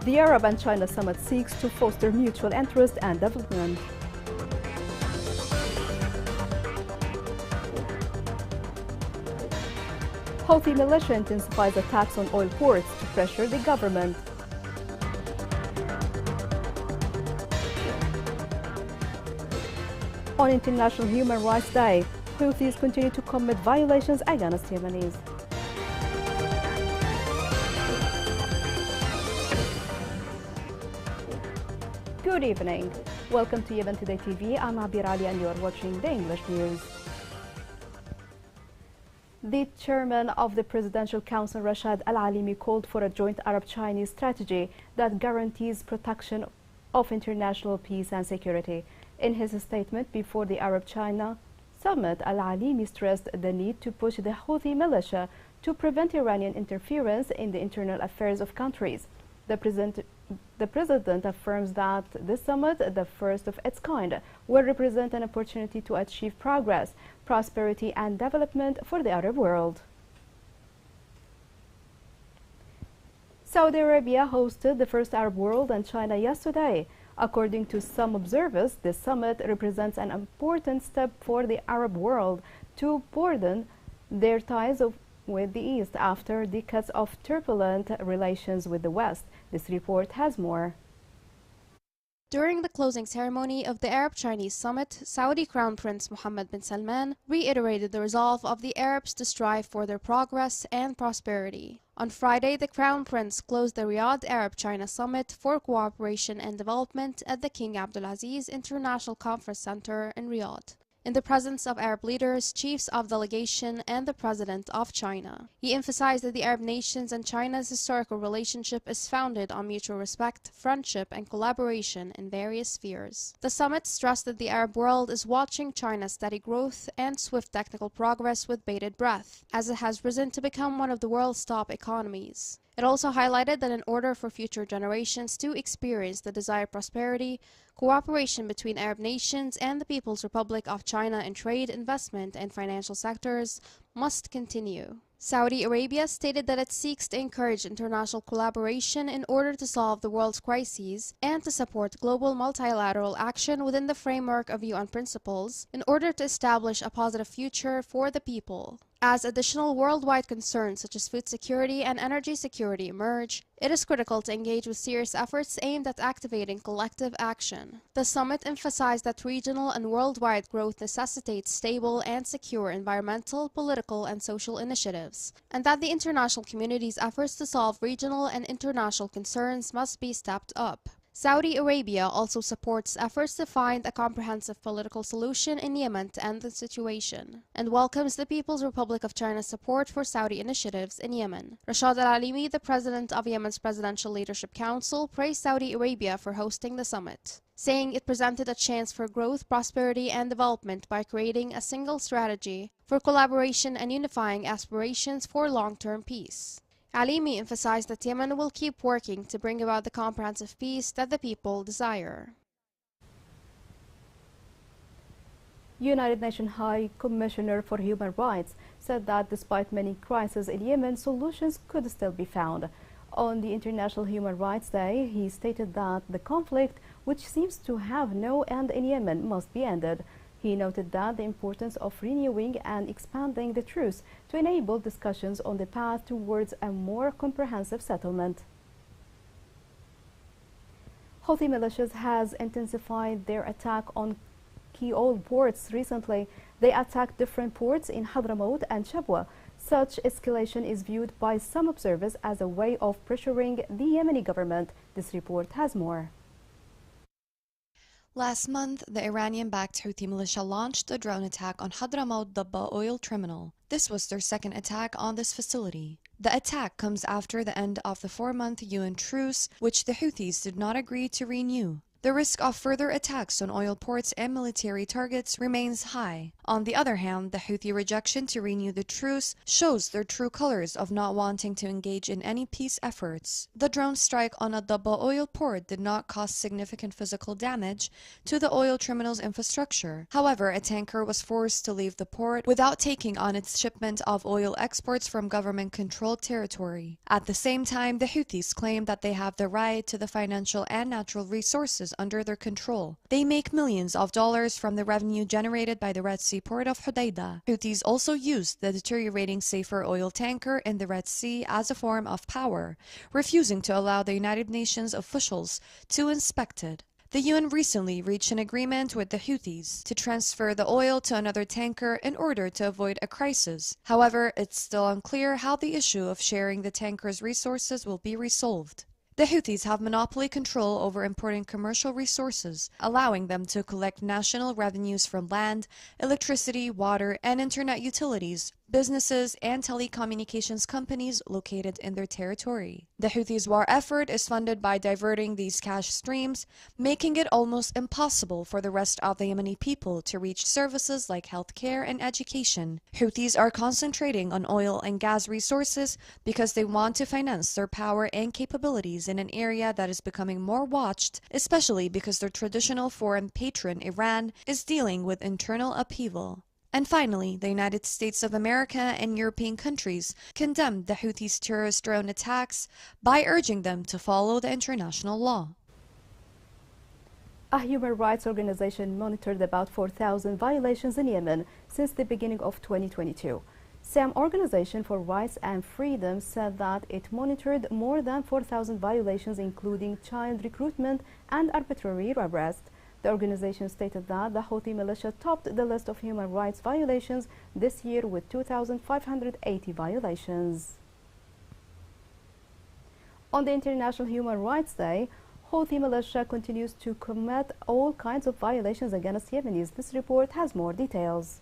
The Arab and China summit seeks to foster mutual interest and development. Houthi militia intensifies attacks on oil ports to pressure the government. On International Human Rights Day, Houthis continue to commit violations against Yemenis. Good evening. Welcome to Yemen Today TV. I'm Abir Ali and you are watching the English news. The chairman of the Presidential Council, Rashad Al-Alimi, called for a joint Arab-Chinese strategy that guarantees protection of international peace and security. In his statement before the Arab-China summit, Al-Alimi stressed the need to push the Houthi militia to prevent Iranian interference in the internal affairs of countries. The president affirms that this summit, the first of its kind, will represent an opportunity to achieve progress, prosperity and development for the Arab world. Saudi Arabia hosted the first Arab world and China yesterday. According to some observers, this summit represents an important step for the Arab world to broaden their ties with the East after decades of turbulent relations with the West. This report has more. During the closing ceremony of the Arab-Chinese summit, Saudi Crown Prince Mohammed bin Salman reiterated the resolve of the Arabs to strive for their progress and prosperity. On Friday, the Crown Prince closed the Riyadh Arab-China Summit for Cooperation and Development at the King Abdulaziz International Conference Center in Riyadh, in the presence of Arab leaders, chiefs of delegation, and the President of China. He emphasized that the Arab nations and China's historical relationship is founded on mutual respect, friendship, and collaboration in various spheres. The summit stressed that the Arab world is watching China's steady growth and swift technical progress with bated breath, as it has risen to become one of the world's top economies. It also highlighted that in order for future generations to experience the desired prosperity, cooperation between Arab nations and the People's Republic of China in trade, investment, and financial sectors must continue. Saudi Arabia stated that it seeks to encourage international collaboration in order to solve the world's crises and to support global multilateral action within the framework of UN principles in order to establish a positive future for the people. As additional worldwide concerns such as food security and energy security emerge, it is critical to engage with serious efforts aimed at activating collective action. The summit emphasized that regional and worldwide growth necessitates stable and secure environmental, political, and social initiatives, and that the international community's efforts to solve regional and international concerns must be stepped up. Saudi Arabia also supports efforts to find a comprehensive political solution in Yemen to end the situation, and welcomes the People's Republic of China's support for Saudi initiatives in Yemen. Rashad Al-Alimi, the president of Yemen's Presidential Leadership Council, praised Saudi Arabia for hosting the summit, saying it presented a chance for growth, prosperity, and development by creating a single strategy for collaboration and unifying aspirations for long-term peace. Alimi emphasized that Yemen will keep working to bring about the comprehensive peace that the people desire. United Nations High Commissioner for Human Rights said that despite many crises in Yemen, solutions could still be found. On the International Human Rights Day, he stated that the conflict, which seems to have no end in Yemen, must be ended. He noted that the importance of renewing and expanding the truce to enable discussions on the path towards a more comprehensive settlement. Houthi militias has intensified their attack on key oil ports recently. They attacked different ports in Hadramaut and Shabwa. Such escalation is viewed by some observers as a way of pressuring the Yemeni government. This report has more. Last month, the Iranian-backed Houthi militia launched a drone attack on Hadramaut Dabba oil terminal. This was their second attack on this facility. The attack comes after the end of the 4-month UN truce, which the Houthis did not agree to renew. The risk of further attacks on oil ports and military targets remains high. On the other hand, the Houthi rejection to renew the truce shows their true colors of not wanting to engage in any peace efforts. The drone strike on Adaba oil port did not cause significant physical damage to the oil terminal's infrastructure. However, a tanker was forced to leave the port without taking on its shipment of oil exports from government-controlled territory. At the same time, the Houthis claim that they have the right to the financial and natural resources under their control. They make millions of dollars from the revenue generated by the Red Sea port of Hodeidah. Houthis also used the deteriorating Safer oil tanker in the Red Sea as a form of power, refusing to allow the United Nations officials to inspect it. The UN recently reached an agreement with the Houthis to transfer the oil to another tanker in order to avoid a crisis. However, it's still unclear how the issue of sharing the tanker's resources will be resolved. The Houthis have monopoly control over importing commercial resources, allowing them to collect national revenues from land, electricity, water, and internet utilities, businesses, and telecommunications companies located in their territory. The Houthis' war effort is funded by diverting these cash streams, making it almost impossible for the rest of the Yemeni people to reach services like healthcare and education. Houthis are concentrating on oil and gas resources because they want to finance their power and capabilities in an area that is becoming more watched, especially because their traditional foreign patron, Iran, is dealing with internal upheaval. And finally, the United States of America and European countries condemned the Houthis' terrorist drone attacks by urging them to follow the international law. A human rights organization monitored about 4,000 violations in Yemen since the beginning of 2022. SAM Organization for Rights and Freedom said that it monitored more than 4,000 violations, including child recruitment and arbitrary arrest. The organization stated that the Houthi militia topped the list of human rights violations this year with 2,580 violations. On the International Human Rights Day, Houthi militia continues to commit all kinds of violations against Yemenis. This report has more details.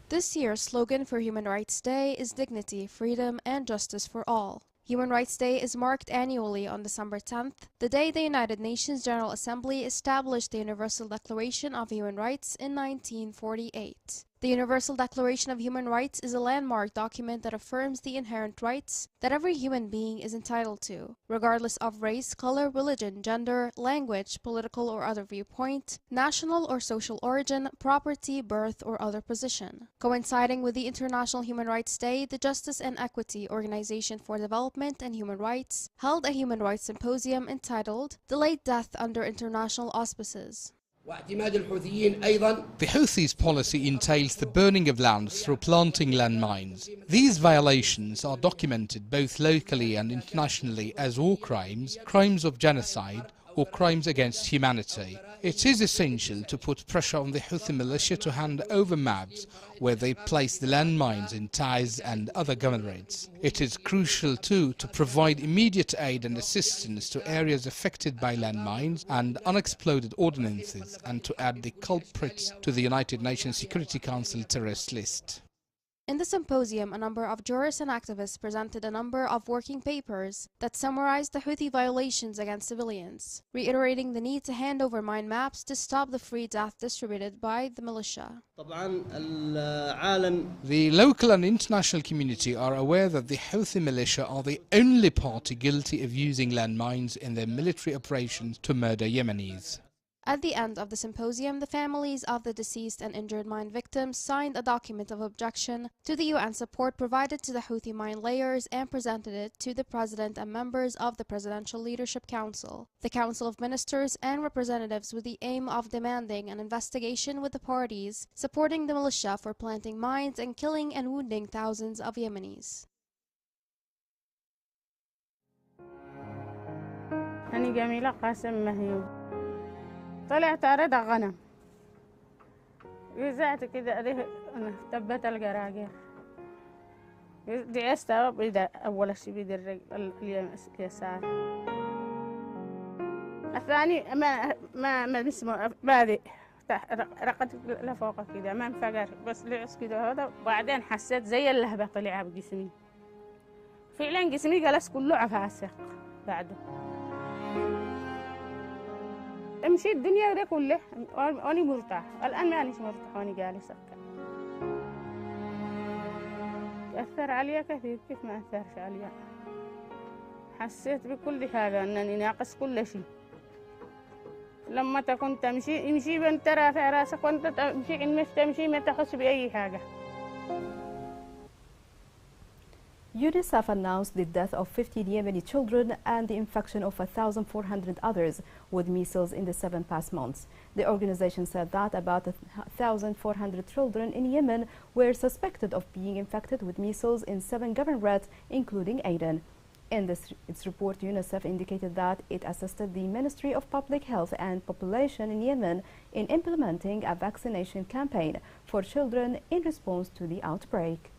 This year's slogan for Human Rights Day is dignity, freedom, and justice for all. Human Rights Day is marked annually on December 10th, the day the United Nations General Assembly established the Universal Declaration of Human Rights in 1948. The Universal Declaration of Human Rights is a landmark document that affirms the inherent rights that every human being is entitled to, regardless of race, color, religion, gender, language, political or other viewpoint, national or social origin, property, birth, or other position. Coinciding with the International Human Rights Day, the Justice and Equity Organization for Development and Human Rights held a human rights symposium entitled Delayed Death Under International Auspices. The Houthis' policy entails the burning of lands through planting landmines. These violations are documented both locally and internationally as war crimes, crimes of genocide, or crimes against humanity. It is essential to put pressure on the Houthi militia to hand over maps where they place the landmines in Taiz and other governorates. It is crucial too to provide immediate aid and assistance to areas affected by landmines and unexploded ordnances, and to add the culprits to the United Nations Security Council terrorist list. In the symposium, a number of jurists and activists presented a number of working papers that summarized the Houthi violations against civilians, reiterating the need to hand over mine maps to stop the free death distributed by the militia. The local and international community are aware that the Houthi militia are the only party guilty of using landmines in their military operations to murder Yemenis. At the end of the symposium, the families of the deceased and injured mine victims signed a document of objection to the UN support provided to the Houthi mine layers and presented it to the President and members of the Presidential Leadership Council, the Council of Ministers, and representatives, with the aim of demanding an investigation with the parties supporting the militia for planting mines and killing and wounding thousands of Yemenis. أنا جميلة قاسم مهيوب طلعت أريد غنم رجعت كده أريه أنا تبت الجراجير دعست بدا أول شيء بيد اليوم يسار الثاني ما اسمه بادئ رقدت لفوق كده ما انفجر بس لعس كده هذا بعدين حسيت زي اللهبة طلع بجسمي فعلا جسمي جلس كله عفاسق بعده امشي الدنيا دي كلها وأنا مرتاح. الآن مانيش مرتاح وأنا جالسة. أثر علي كثير. كيف ما أثرش علي؟ حسيت بكل حاجة أنني ناقص كل شيء. لما كنت تمشي يمشي بنت رافع راسك وانت تمشي إن مش تمشي ما تحس بأي حاجة. UNICEF announced the death of 15 Yemeni children and the infection of 1,400 others with measles in the 7 past months. The organization said that about 1,400 children in Yemen were suspected of being infected with measles in 7 governorates, including Aden. In its report, UNICEF indicated that it assisted the Ministry of Public Health and Population in Yemen in implementing a vaccination campaign for children in response to the outbreak.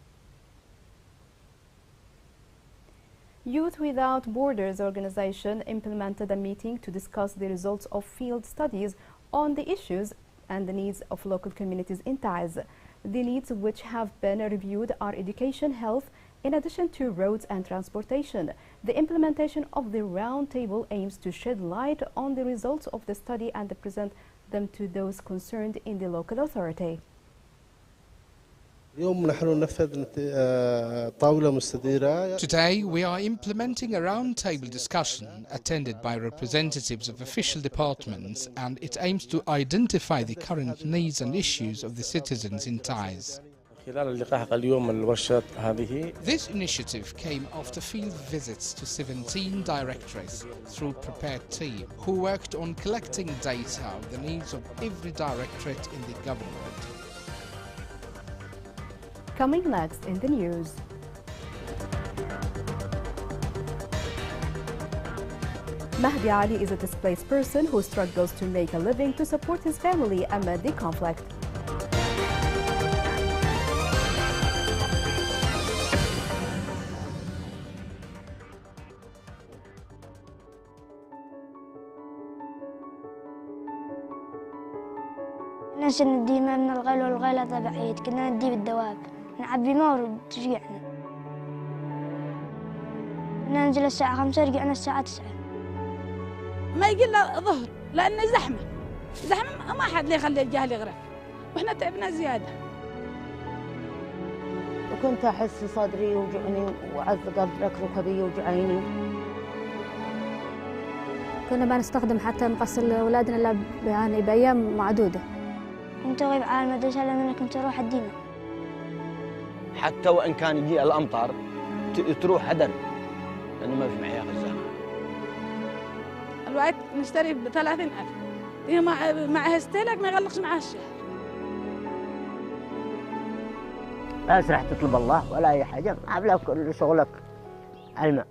Youth Without Borders organization implemented a meeting to discuss the results of field studies on the issues and the needs of local communities in Taiz. The needs which have been reviewed are education, health, in addition to roads and transportation. The implementation of the roundtable aims to shed light on the results of the study and present them to those concerned in the local authority. Today, we are implementing a roundtable discussion attended by representatives of official departments, and it aims to identify the current needs and issues of the citizens in Taiz. This initiative came after field visits to 17 directorates through a prepared team who worked on collecting data of the needs of every directorate in the government. Coming next in the news. Mahdi Ali is a displaced person who struggles to make a living to support his family amid the conflict. ناس ندي ماء من الغيل والغيلة بعيد، كنا ندي بالدواب نعبي ماء وترجعنا. ننزل الساعة 5 رجعنا الساعة 9. ما يجي إلا ظهر لأن زحمة ما حد لي يخلي الجهل يغرق وإحنا تعبنا زيادة. وكنت أحس صدري يوجعني وعز قدرك ركبي يوجعيني. كنا ما نستخدم حتى نغسل أولادنا إلا يعني بأيام معدودة. كنت أغيب على المدرسة لأن كنت أروح الديمة. حتى وإن كان يجي الأمطار تروح هدر لأنه ما في معي خزانة. الوقت نشتري ب30,000 هي معها استهلاك ما يغلقش معها الشهر. بس راح تطلب الله ولا أي حاجة، عبلا كل شغلك الماء.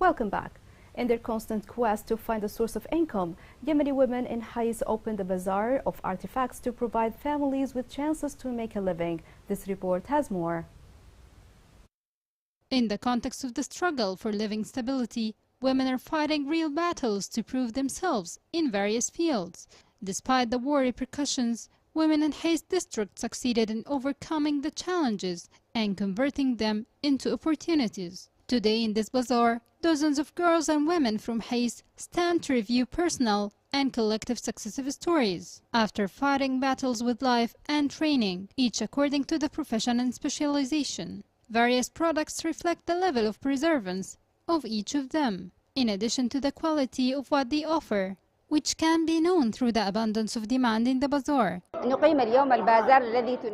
Welcome back. In their constant quest to find a source of income, Yemeni women in Hais opened a bazaar of artifacts to provide families with chances to make a living. This report has more. In the context of the struggle for living stability, women are fighting real battles to prove themselves in various fields. Despite the war repercussions, women in Hais district succeeded in overcoming the challenges and converting them into opportunities. Today in this bazaar, dozens of girls and women from Hais stand to review personal and collective successive stories after fighting battles with life and training, each according to the profession and specialization. Various products reflect the level of perseverance of each of them, in addition to the quality of what they offer, which can be known through the abundance of demand in the bazaar.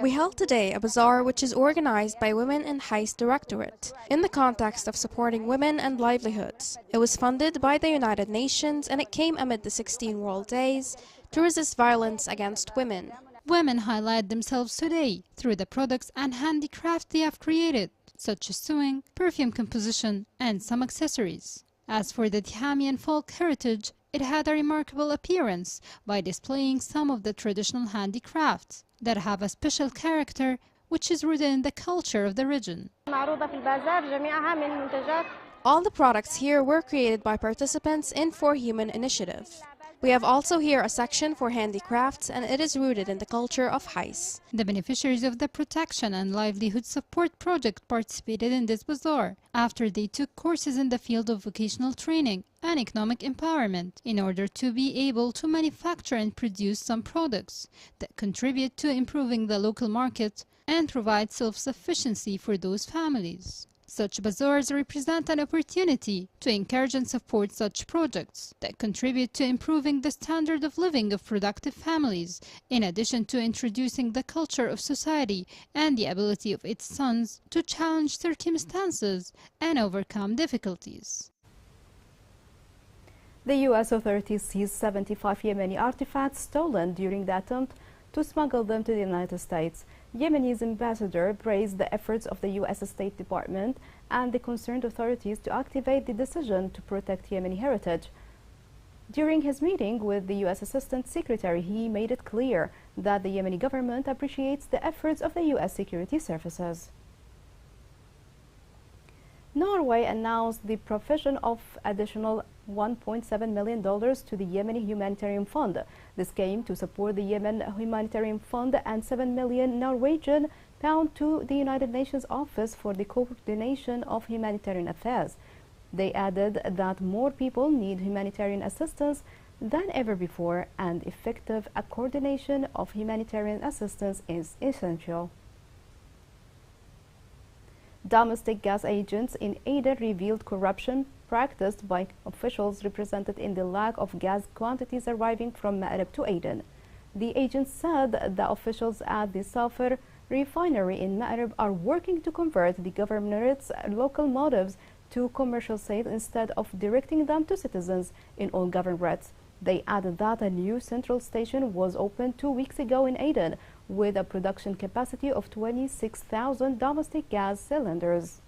We held today a bazaar which is organized by Women in Hais Directorate in the context of supporting women and livelihoods. It was funded by the United Nations and it came amid the 16 World Days to resist violence against women. Women highlight themselves today through the products and handicrafts they have created, such as sewing, perfume composition, and some accessories. As for the Tihamian folk heritage, it had a remarkable appearance by displaying some of the traditional handicrafts that have a special character which is rooted in the culture of the region. All the products here were created by participants in For Human initiative. We have also here a section for handicrafts, and it is rooted in the culture of Hais. The beneficiaries of the Protection and Livelihood Support Project participated in this bazaar after they took courses in the field of vocational training and economic empowerment in order to be able to manufacture and produce some products that contribute to improving the local market and provide self-sufficiency for those families. Such bazaars represent an opportunity to encourage and support such projects that contribute to improving the standard of living of productive families, in addition to introducing the culture of society and the ability of its sons to challenge circumstances and overcome difficulties. The U.S. authorities seized 75 Yemeni artifacts stolen during the attempt to smuggle them to the United States. Yemeni's ambassador praised the efforts of the U.S. State Department and the concerned authorities to activate the decision to protect Yemeni heritage. During his meeting with the U.S. Assistant Secretary, he made it clear that the Yemeni government appreciates the efforts of the U.S. security services. Norway announced the provision of additional $1.7 million to the Yemeni Humanitarian Fund. This came to support the Yemen Humanitarian Fund and 7 million Norwegian pounds to the United Nations Office for the Coordination of Humanitarian Affairs. They added that more people need humanitarian assistance than ever before, and effective coordination of humanitarian assistance is essential. Domestic gas agents in Aden revealed corruption practiced by officials represented in the lack of gas quantities arriving from Ma'rib to Aden. The agents said the officials at the Safir refinery in Ma'rib are working to convert the governorate's local motives to commercial sales instead of directing them to citizens in all governorates. They added that a new central station was opened 2 weeks ago in Aden with a production capacity of 26,000 domestic gas cylinders.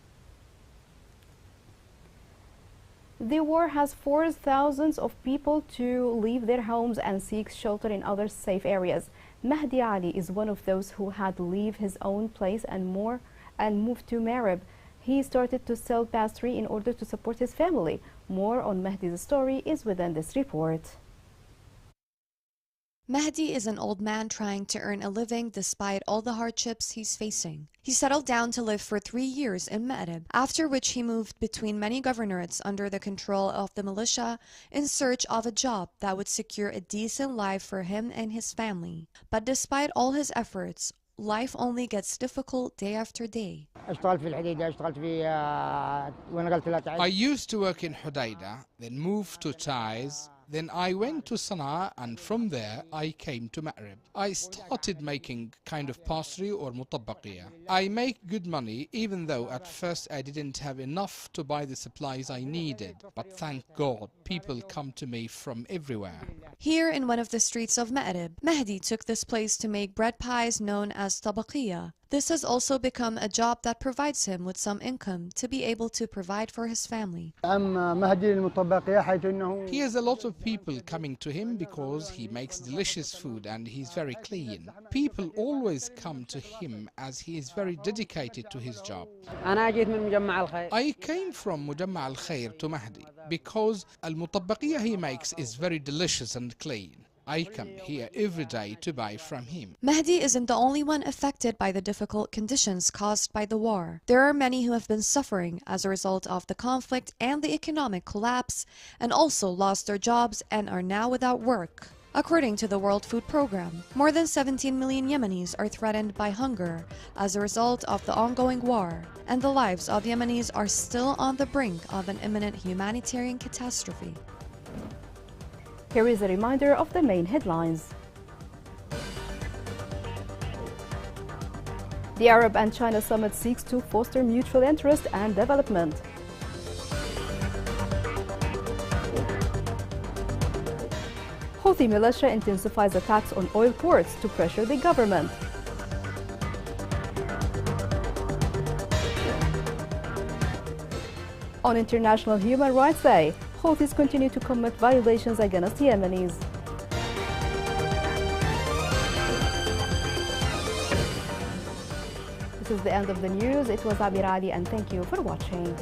The war has forced thousands of people to leave their homes and seek shelter in other safe areas. Mahdi Ali is one of those who had to leave his own place and moved to Ma'rib. He started to sell pastry in order to support his family. More on Mahdi's story is within this report. Mahdi is an old man trying to earn a living despite all the hardships he's facing. He settled down to live for 3 years in Ma'rib, after which he moved between many governorates under the control of the militia in search of a job that would secure a decent life for him and his family. But despite all his efforts, life only gets difficult day after day. I used to work in Hodeidah, then moved to Taiz. Then I went to Sana'a, and from there I came to Ma'rib. I started making kind of pastry or mutabbaqiyah. I make good money, even though at first I didn't have enough to buy the supplies I needed. But thank God, people come to me from everywhere. Here in one of the streets of Ma'rib, Mahdi took this place to make bread pies known as tabaqiyah. This has also become a job that provides him with some income to be able to provide for his family. He has a lot of people coming to him because he makes delicious food and he's very clean. People always come to him as he is very dedicated to his job. I came from Mujamma Al Khair to Mahdi because al-mutabbaqiyah he makes is very delicious and clean. I come here every day to buy from him. Mahdi isn't the only one affected by the difficult conditions caused by the war. There are many who have been suffering as a result of the conflict and the economic collapse, and also lost their jobs and are now without work. According to the World Food Programme, more than 17 million Yemenis are threatened by hunger as a result of the ongoing war, and the lives of Yemenis are still on the brink of an imminent humanitarian catastrophe. Here is a reminder of the main headlines. The Arab and China Summit seeks to foster mutual interest and development. Houthi militia intensifies attacks on oil ports to pressure the government. On International Human Rights Day, Houthis continue to commit violations against Yemenis. This is the end of the news. It was Abir Ali, and thank you for watching.